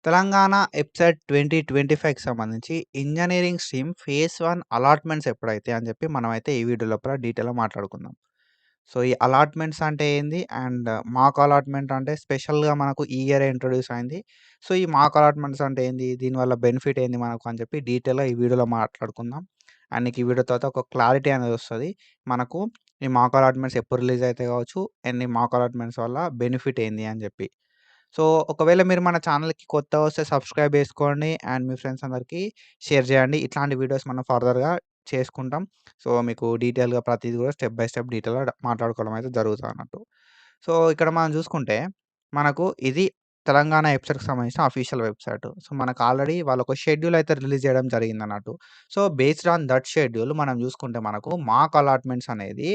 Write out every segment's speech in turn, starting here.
తెలంగాణ ఎబ్సెట్ 2025కి సంబంధించి engineering stream phase 1 allotments ఎప్పుడైతే అని చెప్పి మనమైతే ఈ వీడియో లోపల డీటెయిల్‌గా మాట్లాడుకుందాం. సో, ఈ అలాట్‌మెంట్స్ అంటే ఏంది? అండ్ మాక్ అలాట్‌మెంట్ అంటే స్పెషల్‌గా మనకు ఈ ఇయరే ఇంట్రొడ్యూస్ అయింది. సో, ఈ మాక్ అలాట్‌మెంట్స్ అంటే ఏంది? దీనివల్ల బెనిఫిట్ ఏంది మనకు అని చెప్పి డీటెయిల్‌గా ఈ వీడియోలో మాట్లాడుకుందాం. అండ్ నీకు ఈ వీడియో తర్వాత ఒక క్లారిటీ అనేది వస్తది. మనకు ఈ మాక్ అలాట్‌మెంట్స్ ఎప్పుడు రిలీజ్ అయితాయి కావచ్చు, అండ్ ఈ మాక్ అలాట్‌మెంట్స్ వల్ల బెనిఫిట్ ఏంది అని చెప్పి. సో, ఒకవేళ మీరు మన ఛానల్‌కి కొత్తగా వస్తే సబ్స్క్రైబ్ చేసుకోండి. అండ్ మీ ఫ్రెండ్స్ అందరికి షేర్ చేయండి. ఇట్లాంటి వీడియోస్ మనం ఫర్దర్‌గా చేసుకుంటాం. సో, మీకు డీటెయిల్‌గా ప్రతీది కూడా స్టెప్ బై స్టెప్ డీటెయిల్‌గా మాట్లాడుకోవడం అయితే జరుగుతదన్నట్టు. సో, ఇక్కడ మనం చూసుకుంటే మనకు ఇది తెలంగాణ ఎబ్సెట్‌కి సంబంధించిన అఫీషియల్ వెబ్‌సైట్. సో, మనకు ఆల్రెడీ వాళ్ళొక షెడ్యూల్ అయితే రిలీజ్ చేయడం జరిగిందన్నట్టు. So, based on that schedule మనం చూసుకుంటే మనకు మాక్ అలాట్‌మెంట్స్ అనేది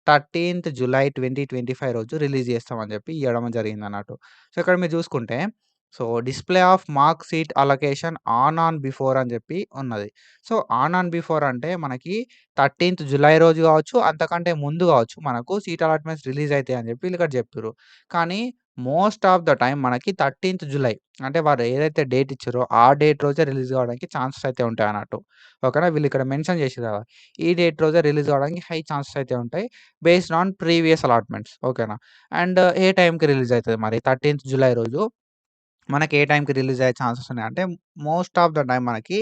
13థ్ జులై 2025 రోజు రిలీజ్ చేస్తామని చెప్పి ఇయ్యడం జరిగిందన్నట్టు. సో, ఇక్కడ మీరు చూసుకుంటే so, display of mark seat allocation on before అని చెప్పి ఉన్నది. సో, ఆన్ బిఫోర్ అంటే మనకి 13థ్ జులై రోజు కావచ్చు, అంతకంటే ముందు కావచ్చు మనకు సీట్ అలాట్‌మెంట్స్ రిలీజ్ అయితాయి అని చెప్పి వీళ్ళిక్కడ చెప్పిర్రు. కానీ మోస్ట్ ఆఫ్ ద టైమ్ మనకి 13థ్ జులై అంటే వారు ఏదైతే డేట్ ఇచ్చిర్రో ఆ డేట్ రోజే రిలీజ్ కావడానికి ఛాన్సెస్ అయితే ఉంటాయన్నట్టు. ఓకేనా? వీళ్ళిక్కడ మెన్షన్ చేసిర్రు కదా! ఈ డేట్ రోజే రిలీజ్ కావడానికి హై ఛాన్సెస్ అయితే ఉంటాయి. Based on previous allotments. ఓకేనా? అండ్ ఏ టైంకి రిలీజ్ అయితది మరి 13థ్ జులై రోజు మనకి ఏ టైంకి రిలీజ్ అయ్యే ఛాన్సెస్ ఉన్నాయంటే, మోస్ట్ ఆఫ్ ద టైమ్ మనకి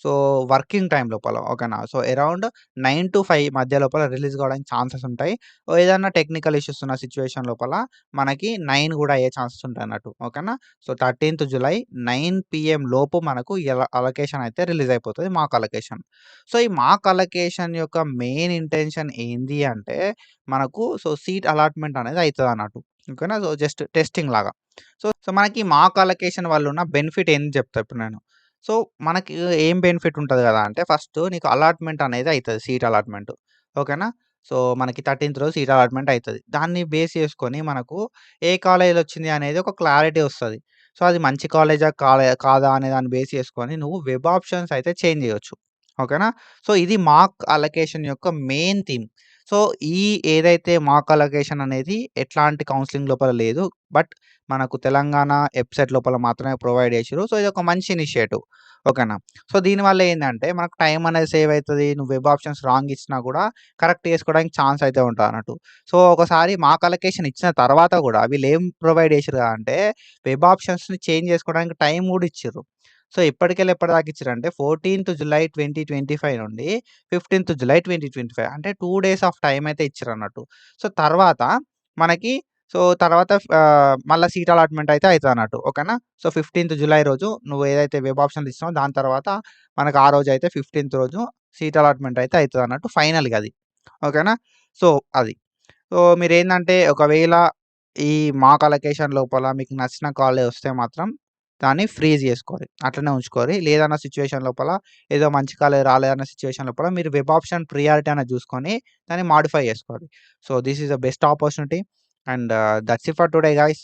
సో, వర్కింగ్ టైమ్ లోపల ఓకేనా. సో, అరౌండ్ 9-5 మధ్య లోపల రిలీజ్ కావడానికి ఛాన్సెస్ ఉంటాయి. ఏదన్నా టెక్నికల్ ఇష్యూస్ ఉన్న సిట్యుయేషన్ లోపల మనకి 9 గూడా అయ్యే ఛాన్సెస్ ఉంటాయన్నట్టు. ఓకేనా. సో, 13థ్ జులై 9 పీఎం లోపు మనకు ఈ అలొకేషన్ అయితే రిలీజ్ అయిపోతది. మాక్ అలొకేషన్. సో, ఈ మాక్ అలొకేషన్ యొక్క మెయిన్ ఇంటెన్షన్ ఏంది అంటే, మనకు సో, సీట్ అలాట్‌మెంట్ అనేది అయితదన్నట్టు. ఓకేనా. సో, జస్ట్ టెస్టింగ్ లాగా. సో, మనకి మాక్ అలొకేషన్ వల్ల ఉన్న బెనిఫిట్ ఏంది చెప్తా ఇప్పుడు నేను. సో, మనకి ఏం బెనిఫిట్ ఉంటది గదా! అంటే ఫస్ట్ నీకు అలాట్‌మెంట్ అనేది అయితది. Seat allotment. ఓకేనా. సో, మనకి 13థ్ రోజు సీట్ అలాట్‌మెంట్ అయితది. దాన్ని బేస్ చేసుకొని మనకు ఏ కాలేజ్‌లో వచ్చింది అనేది ఒక క్లారిటీ వస్తది. సో, అది మంచి కాలేజా కాదా అనే దాన్ని బేస్ చేసుకొని నువ్వు వెబ్ ఆప్షన్స్ అయితే చేంజ్ చేయొచ్చు. ఓకేనా. సో, ఇది మాక్ అలొకేషన్ యొక్క మెయిన్ థీమ్. సో, ఈ ఏదైతే మాక్ అలొకేషన్ అనేది ఎట్లాంటి కౌన్సెలింగ్ లోపల లేదు. బట్ మనకు తెలంగాణ ఎబ్సెట్ లోపల మాత్రమే ప్రొవైడ్ చేసిర్రు. సో, ఇదొక మంచి ఇనిషియేటివ్. ఓకేనా. సో, దీనివల్ల ఏందంటే మనకు టైం అనేది సేవ్ అయితది. నువ్వు వెబ్ ఆప్షన్స్ రాంగ్ ఇచ్చినా గూడా కరెక్ట్ చేసుకోవడానికి ఛాన్స్ అయితే ఉంటదన్నట్టు. సో, ఒకసారి మాక్ అలొకేషన్ ఇచ్చిన తర్వాత గూడా వీళ్ళేం ప్రొవైడ్ చేసిర్రు అంటే వెబ్ ఆప్షన్స్‌ని చేంజ్ చేసుకోవడానికి టైం గూడా ఇచ్చిర్రు. సో, ఎప్పటికెళ్ళి ఎప్పటిదాకా ఇచ్చిర్రంటే 14థ్ జులై 2025 నుండి 15థ్ జులై 2025 అంటే 2 డేస్ ఆఫ్ టైమ్ అయితే ఇచ్చిర్రన్నట్టు. సో, తర్వాత మనకి తర్వాత మళ్ళా సీట్ అలాట్‌మెంట్ అయితే అయితదన్నట్టు. ఓకేనా. సో, 15థ్ జులై రోజు నువ్వు ఏదైతే వెబ్ ఆప్షన్స్ ఇచ్చినావో దాని తర్వాత మనకు ఆ రోజైతే 15థ్ రోజు సీట్ అలాట్‌మెంట్ అయితే అయితదన్నట్టు ఫైనల్‌గా అది. ఓకేనా. సో, అది. సో, మీరేందంటే ఒకవేళ ఈ మాక్ అలొకేషన్ లోపల మీకు నచ్చిన కాలేజ్ వస్తే మాత్రం దాన్ని ఫ్రీజ్ జేసుకోరి. అట్లనే ఉంచుకోరి. లేదన్న సిట్యుయేషన్ లోపల ఏదో మంచి కాలేజ్ రాలేదన్న సిట్యుయేషన్ లోపల మీరు వెబ్ ఆప్షన్ ప్రియారిటీ అనేది జూసుకొని దాన్ని మోడిఫై జేసుకోరి. So, this is the best opportunity and that's it for today guys.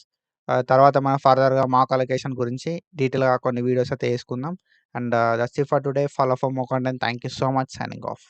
తర్వాత మనం ఫర్దర్‌గా మాక్ అలొకేషన్ గురించి డీటెయిల్‌గా కొన్ని వీడియోస్ అయితే చేసుకుందాం. And that's it for today. Follow for more content. Thank you so much. Signing off.